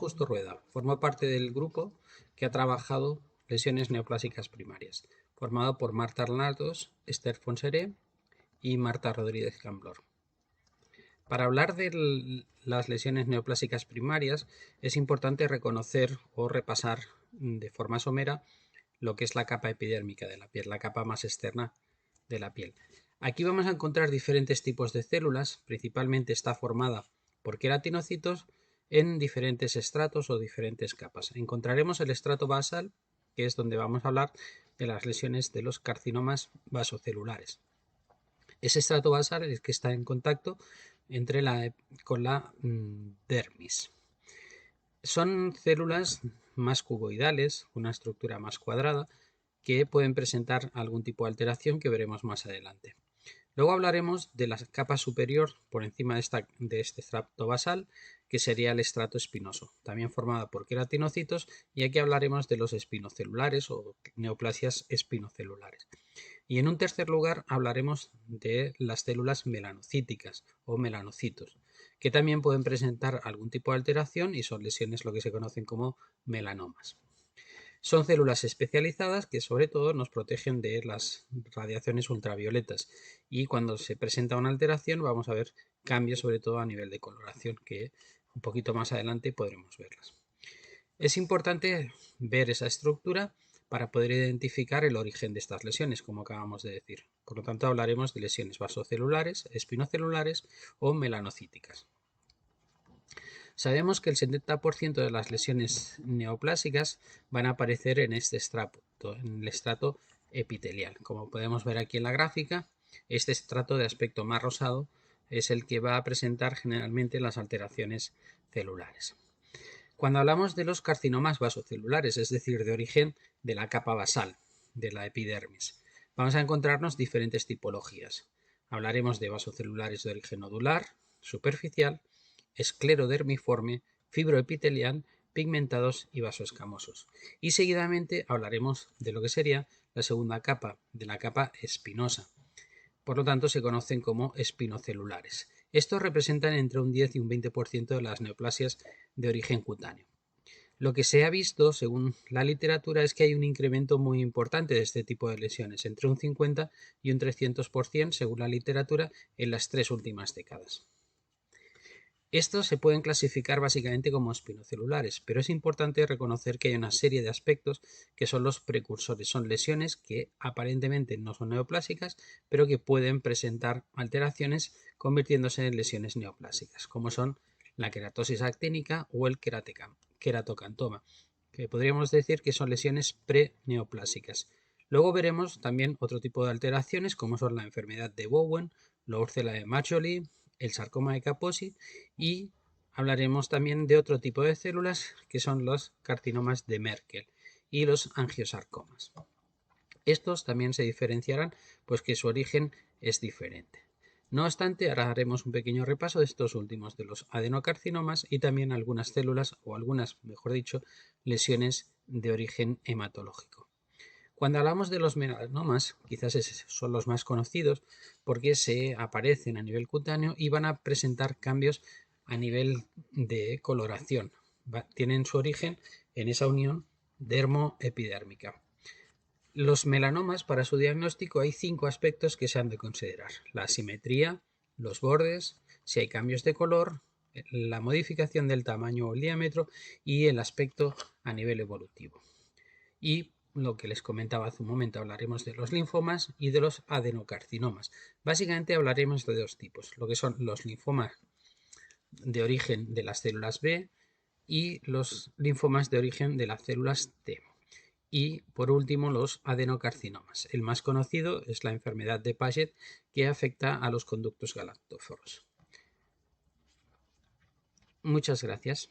Justo Rueda. Formo parte del grupo que ha trabajado lesiones neoplásicas primarias, formado por Marta Arnaldos, Esther Fonseré y Marta Rodríguez Camblor. Para hablar de las lesiones neoplásicas primarias es importante reconocer o repasar de forma somera lo que es la capa epidérmica de la piel, la capa más externa de la piel. Aquí vamos a encontrar diferentes tipos de células, principalmente está formada por queratinocitos en diferentes estratos o diferentes capas. Encontraremos el estrato basal, que es donde vamos a hablar de las lesiones de los carcinomas vasocelulares. Ese estrato basal es el que está en contacto con la dermis. Son células más cuboidales, una estructura más cuadrada, que pueden presentar algún tipo de alteración que veremos más adelante. Luego hablaremos de la capa superior por encima de este estrato basal, que sería el estrato espinoso, también formada por queratinocitos, y aquí hablaremos de los espinocelulares o neoplasias espinocelulares. Y en un tercer lugar hablaremos de las células melanocíticas o melanocitos, que también pueden presentar algún tipo de alteración y son lesiones lo que se conocen como melanomas. Son células especializadas que sobre todo nos protegen de las radiaciones ultravioletas y cuando se presenta una alteración vamos a ver cambios sobre todo a nivel de coloración que un poquito más adelante podremos verlas. Es importante ver esa estructura para poder identificar el origen de estas lesiones, como acabamos de decir. Por lo tanto, hablaremos de lesiones vasocelulares, espinocelulares o melanocíticas. Sabemos que el 70% de las lesiones neoplásicas van a aparecer en este estrato, en el estrato epitelial. Como podemos ver aquí en la gráfica, este estrato de aspecto más rosado es el que va a presentar generalmente las alteraciones celulares. Cuando hablamos de los carcinomas vasocelulares, es decir, de origen de la capa basal de la epidermis, vamos a encontrarnos diferentes tipologías. Hablaremos de vasocelulares de origen nodular, superficial, esclerodermiforme, fibroepitelial, pigmentados y vasoescamosos. Y seguidamente hablaremos de lo que sería la segunda capa, de la capa espinosa. Por lo tanto, se conocen como espinocelulares. Estos representan entre un 10 y un 20% de las neoplasias de origen cutáneo. Lo que se ha visto, según la literatura, es que hay un incremento muy importante de este tipo de lesiones, entre un 50 y un 300%, según la literatura, en las 3 últimas décadas. Estos se pueden clasificar básicamente como espinocelulares, pero es importante reconocer que hay una serie de aspectos que son los precursores. Son lesiones que aparentemente no son neoplásicas, pero que pueden presentar alteraciones convirtiéndose en lesiones neoplásicas, como son la queratosis actínica o el queratocantoma, que podríamos decir que son lesiones pre-neoplásicas. Luego veremos también otro tipo de alteraciones, como son la enfermedad de Bowen, la úrcera de Macholi, el sarcoma de Kaposi y hablaremos también de otro tipo de células que son los carcinomas de Merkel y los angiosarcomas. Estos también se diferenciarán pues que su origen es diferente. No obstante, ahora haremos un pequeño repaso de estos últimos, de los adenocarcinomas y también algunas células o algunas, mejor dicho, lesiones de origen hematológico. Cuando hablamos de los melanomas, quizás son los más conocidos porque se aparecen a nivel cutáneo y van a presentar cambios a nivel de coloración. Tienen su origen en esa unión dermoepidérmica. Los melanomas, para su diagnóstico, hay 5 aspectos que se han de considerar: la asimetría, los bordes, si hay cambios de color, la modificación del tamaño o el diámetro y el aspecto a nivel evolutivo. Y lo que les comentaba hace un momento, hablaremos de los linfomas y de los adenocarcinomas. Básicamente hablaremos de 2 tipos, lo que son los linfomas de origen de las células B y los linfomas de origen de las células T. Y por último los adenocarcinomas. El más conocido es la enfermedad de Paget, que afecta a los conductos galactóforos. Muchas gracias.